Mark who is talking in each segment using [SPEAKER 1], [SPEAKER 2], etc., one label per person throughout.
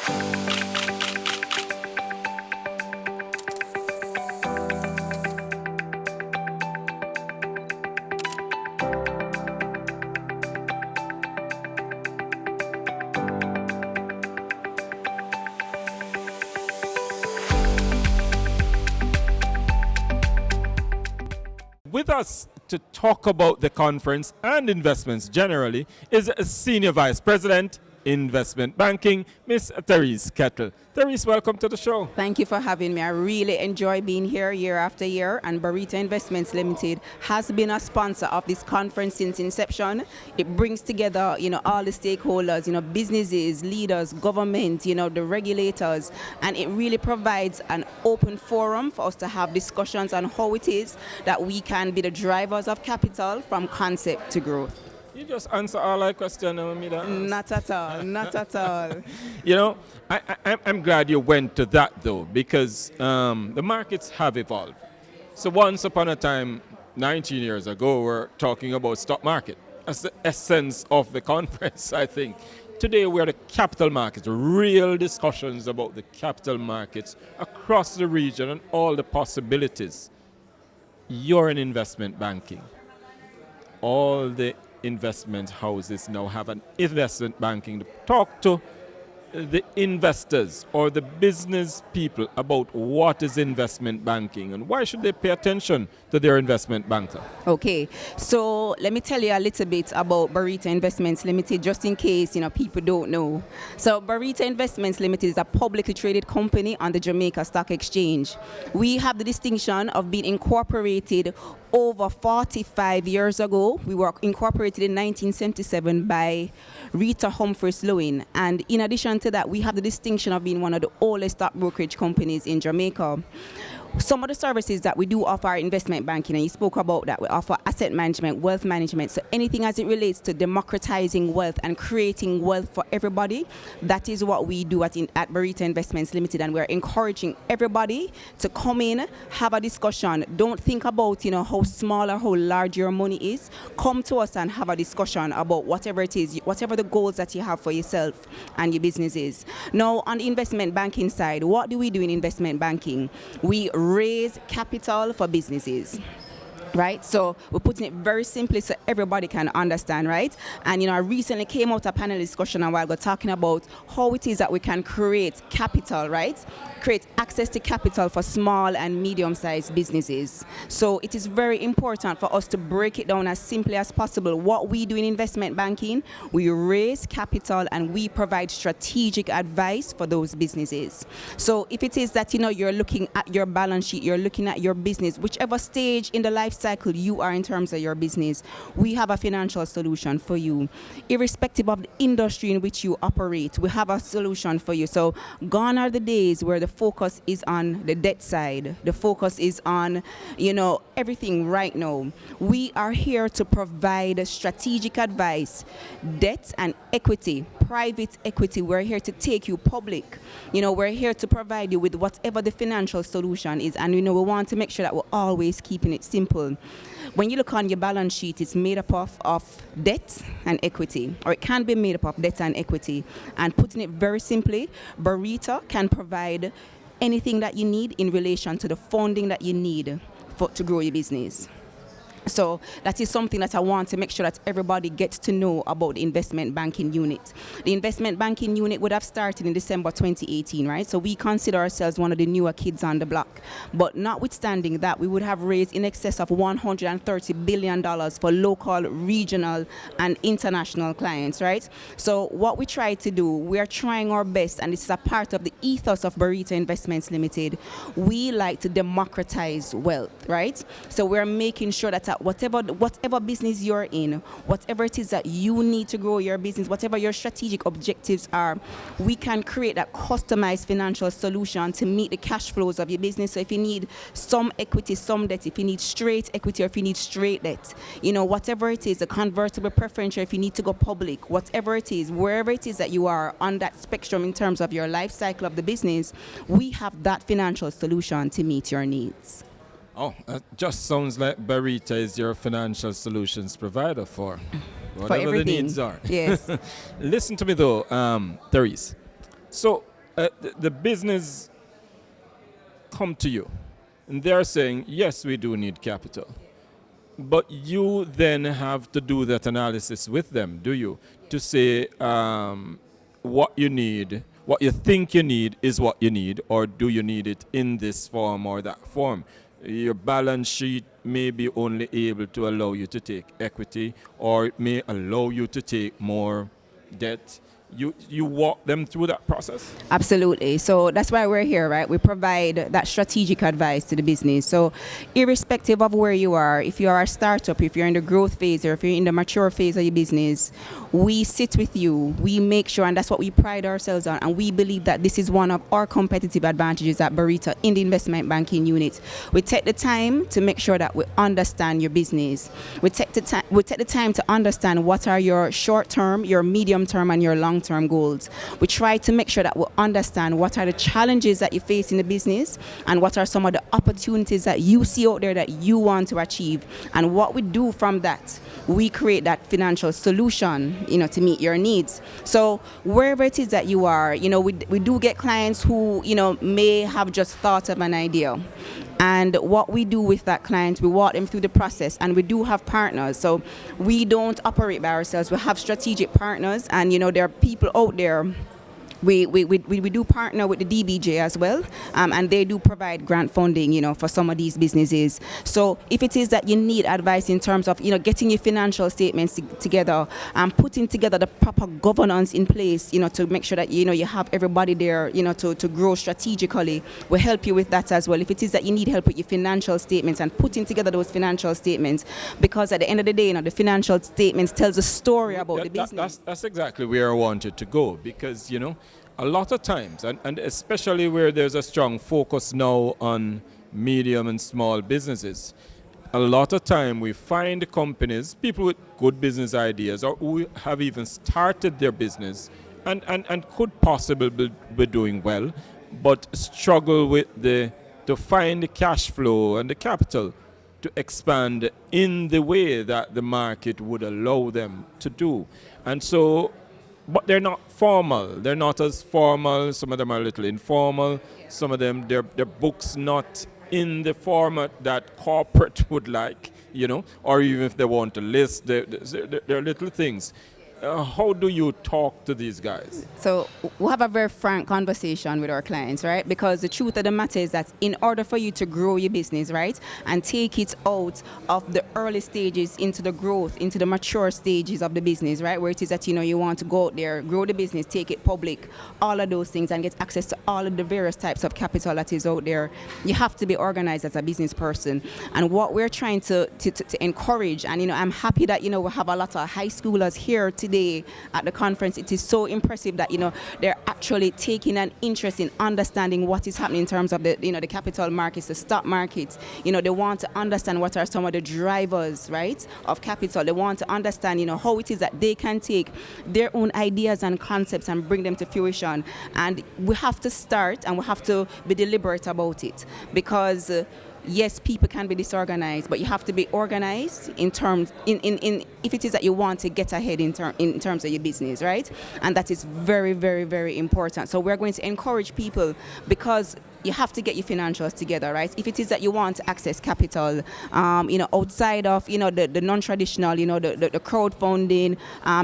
[SPEAKER 1] With us to talk about the conference and investments generally is Senior Vice President, Investment Banking, Miss Terise Kettle. Terise, welcome to the show.
[SPEAKER 2] Thank you for having me. I really enjoy being here year after year, and Barita Investments Limited has been a sponsor of this conference since inception. It brings together, all the stakeholders, businesses, leaders, government, the regulators, and it really provides an open forum for us to have discussions on how it is that we can be the drivers of capital from concept to growth.
[SPEAKER 1] You just answer all our questions, Amida.
[SPEAKER 2] Not at all, not at all.
[SPEAKER 1] I'm glad you went to that though, because the markets have evolved. So once upon a time, 19 years ago, we're talking about stock market. That's the essence of the conference, I think. Today we're the capital markets, real discussions about the capital markets across the region and all the possibilities. You're in investment banking. All the investment houses now have an investment banking to talk to the investors or the business people about what is investment banking and why should they pay attention to their investment banker.
[SPEAKER 2] Okay, so let me tell you a little bit about Barita Investments Limited, just in case people don't know. So Barita Investments Limited is a publicly traded company on the Jamaica Stock Exchange. We have the distinction of being incorporated over 45 years ago. We were incorporated in 1977 by Rita Humphreys Lewin, and in addition to that, we have the distinction of being one of the oldest stock brokerage companies in Jamaica. Some of the services that we do offer are investment banking, and you spoke about that. We offer asset management, wealth management, so anything as it relates to democratizing wealth and creating wealth for everybody, that is what we do at Barita Investments Limited, and we're encouraging everybody to come in, have a discussion. Don't think about how small or how large your money is. Come to us and have a discussion about whatever it is, whatever the goals that you have for yourself and your businesses. Now, on the investment banking side, what do we do in investment banking? We raise capital for businesses. Right, so we're putting it very simply so everybody can understand, right? And I recently came out a panel discussion a while ago talking about how it is that we can create capital, right? Create access to capital for small and medium-sized businesses. So it is very important for us to break it down as simply as possible. What we do in investment banking, we raise capital and we provide strategic advice for those businesses. So if it is that you're looking at your balance sheet, you're looking at your business, whichever stage in the life cycle you are in terms of your business, we have a financial solution for you. Irrespective of the industry in which you operate, we have a solution for you. So gone are the days where the focus is on the debt side. The focus is on, everything right now. We are here to provide strategic advice, debt and equity, private equity. We're here to take you public. We're here to provide you with whatever the financial solution is, and we want to make sure that we're always keeping it simple. When you look on your balance sheet, it's made up of debt and equity, or it can be made up of debt and equity. And putting it very simply, Barita can provide anything that you need in relation to the funding that you need to grow your business. So that is something that I want to make sure that everybody gets to know about the investment banking unit. The investment banking unit would have started in December 2018, right? So we consider ourselves one of the newer kids on the block. But notwithstanding that, we would have raised in excess of $130 billion for local, regional, and international clients, right? So what we try to do, we are trying our best, and this is a part of the ethos of Barita Investments Limited. We like to democratize wealth, right? So we're making sure that whatever business you're in, whatever it is that you need to grow your business, whatever your strategic objectives are, we can create that customized financial solution to meet the cash flows of your business. So if you need some equity, some debt, if you need straight equity or if you need straight debt, whatever it is, a convertible preferential, if you need to go public, whatever it is, wherever it is that you are on that spectrum in terms of your life cycle of the business, we have that financial solution to meet your needs.
[SPEAKER 1] Oh, that just sounds like Barita is your financial solutions provider for whatever the needs are.
[SPEAKER 2] Yes.
[SPEAKER 1] Listen to me though, Terise. So the business come to you, and they're saying, yes, we do need capital. But you then have to do that analysis with them, do you? To say what you need, what you think you need is what you need, or do you need it in this form or that form? Your balance sheet may be only able to allow you to take equity, or it may allow you to take more debt. You walk them through that process?
[SPEAKER 2] Absolutely. So that's why we're here, right? We provide that strategic advice to the business. So irrespective of where you are, if you are a startup, if you're in the growth phase, or if you're in the mature phase of your business, we sit with you. We make sure, and that's what we pride ourselves on. And we believe that this is one of our competitive advantages at Barita in the investment banking unit. We take the time to make sure that we understand your business. We take the time to understand what are your short-term, your medium-term, and your long-term goals. We try to make sure that we understand what are the challenges that you face in the business, and what are some of the opportunities that you see out there that you want to achieve. And what we do from that, we create that financial solution, to meet your needs. So wherever it is that you are, we do get clients who, may have just thought of an idea. And what we do with that client, we walk them through the process, and we do have partners. So we don't operate by ourselves. We have strategic partners, and there are people out there. We do partner with the DBJ as well, and they do provide grant funding, for some of these businesses. So if it is that you need advice in terms of, getting your financial statements together, and putting together the proper governance in place, to make sure that, you have everybody there, to grow strategically, we'll help you with that as well. If it is that you need help with your financial statements and putting together those financial statements, because at the end of the day, the financial statements tells a story about the business.
[SPEAKER 1] That's exactly where I wanted to go, because, a lot of times, and especially where there's a strong focus now on medium and small businesses, a lot of time we find companies, people with good business ideas, or who have even started their business and could possibly be doing well, but struggle with to find the cash flow and the capital to expand in the way that the market would allow them to do. And so, but they're not formal. They're not as formal. Some of them are a little informal. Some of them, their books not in the format that corporate would like, or even if they want to list, they're little things. How do you talk to these guys?
[SPEAKER 2] So we have a very frank conversation with our clients, right? Because the truth of the matter is that in order for you to grow your business, right, and take it out of the early stages into the growth, into the mature stages of the business, right, where it is that, you want to go out there, grow the business, take it public, all of those things, and get access to all of the various types of capital that is out there, you have to be organized as a business person. And what we're trying to encourage, and, I'm happy that, we have a lot of high schoolers here today at the conference. It is so impressive that they're actually taking an interest in understanding what is happening in terms of the the capital markets, the stock markets. They want to understand what are some of the drivers, right, of capital. They want to understand how it is that they can take their own ideas and concepts and bring them to fruition. And we have to start, and we have to be deliberate about it, because yes, people can be disorganized, but you have to be organized in terms if it is that you want to get ahead in terms of your business, right? And that is very, very, very important. So we're going to encourage people, because you have to get your financials together, right? If it is that you want to access capital, outside of, the non-traditional, the crowdfunding,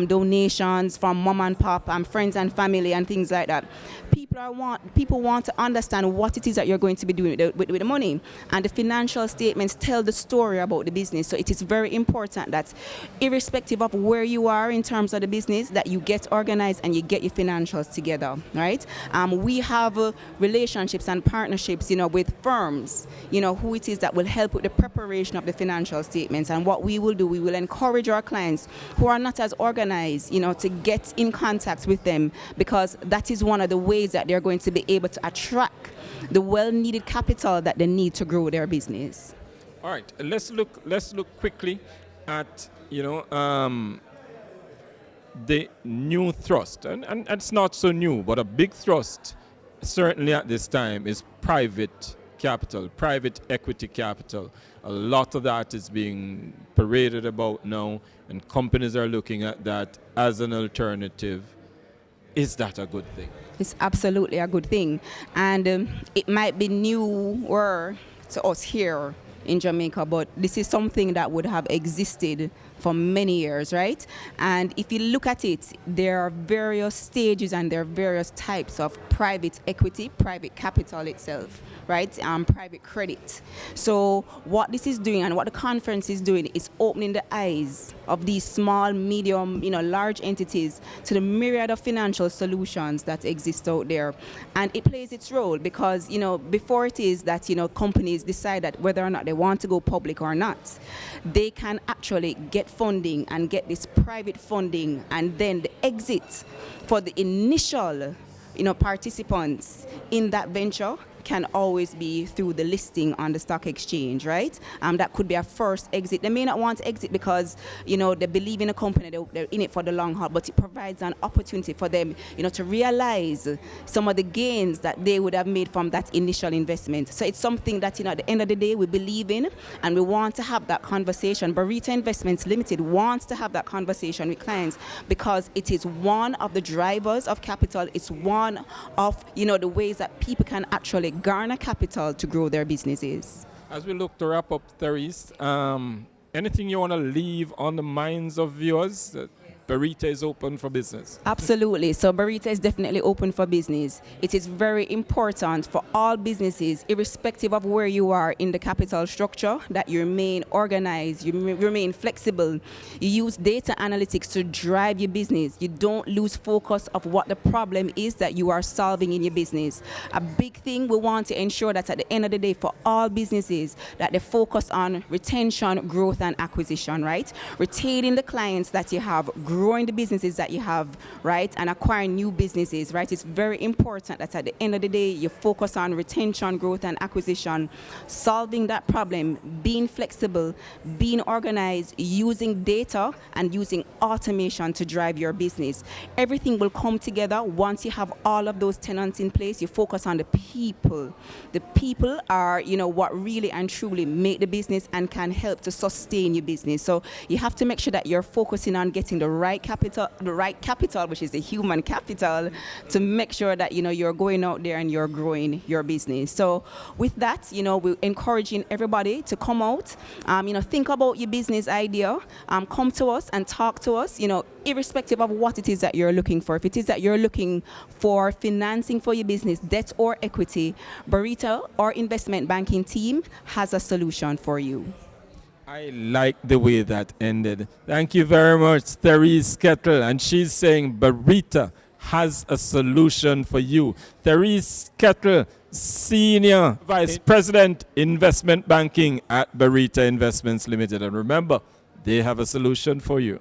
[SPEAKER 2] donations from mom and pop and friends and family and things like that. People want to understand what it is that you're going to be doing with the money, and the financial statements tell the story about the business. So it is very important that, irrespective of where you are in terms of the business, that you get organized and you get your financials together, right? We have relationships and partnerships, with firms, who it is that will help with the preparation of the financial statements. And what we will do, we will encourage our clients who are not as organized, to get in contact with them, because that is one of the ways that they're going to be able to attract the well-needed capital that they need to grow their business.
[SPEAKER 1] All right, let's look quickly at the new thrust, and it's not so new, but a big thrust certainly at this time is private capital, private equity capital. A lot of that is being paraded about now, and companies are looking at that as an alternative Is that a good thing?
[SPEAKER 2] It's absolutely a good thing. And it might be newer to us here in Jamaica, but this is something that would have existed for many years, right? And if you look at it, there are various stages and there are various types of private equity, private capital itself, right? Private credit. So what this is doing and what the conference is doing is opening the eyes of these small, medium, large entities to the myriad of financial solutions that exist out there. And it plays its role because, before it is that, companies decide that whether or not they want to go public or not, they can actually get funding and get this private funding, and then the exit for the initial participants in that venture can always be through the listing on the stock exchange, right? That could be a first exit. They may not want to exit because, they believe in a company, they're in it for the long haul, but it provides an opportunity for them, to realize some of the gains that they would have made from that initial investment. So it's something that, at the end of the day, we believe in, and we want to have that conversation. Barita Investments Limited wants to have that conversation with clients because it is one of the drivers of capital. It's one of, the ways that people can actually garner capital to grow their businesses.
[SPEAKER 1] As we look to wrap up, Terise, anything you want to leave on the minds of viewers? Barita is open for business.
[SPEAKER 2] Absolutely. So Barita is definitely open for business. It is very important for all businesses, irrespective of where you are in the capital structure, that you remain organized, you remain flexible. You use data analytics to drive your business. You don't lose focus of what the problem is that you are solving in your business. A big thing we want to ensure that at the end of the day for all businesses, that they focus on retention, growth, and acquisition, right? Retaining the clients that you have, growing the businesses that you have, right, and acquiring new businesses, right? It's very important that at the end of the day, you focus on retention, growth, and acquisition, solving that problem, being flexible, being organized, using data, and using automation to drive your business. Everything will come together once you have all of those tenants in place. You focus on the people. The people are, what really and truly make the business and can help to sustain your business. So you have to make sure that you're focusing on getting the right capital, which is the human capital, to make sure that you're going out there and you're growing your business. So with that, we're encouraging everybody to come out, think about your business idea, come to us and talk to us, irrespective of what it is that you're looking for. If it is that you're looking for financing for your business, debt or equity, Barita, our investment banking team, has a solution for you.
[SPEAKER 1] I like the way that ended. Thank you very much, Terise Kettle. And she's saying Barita has a solution for you. Terise Kettle, Senior Vice President, Investment Banking at Barita Investments Limited. And remember, they have a solution for you.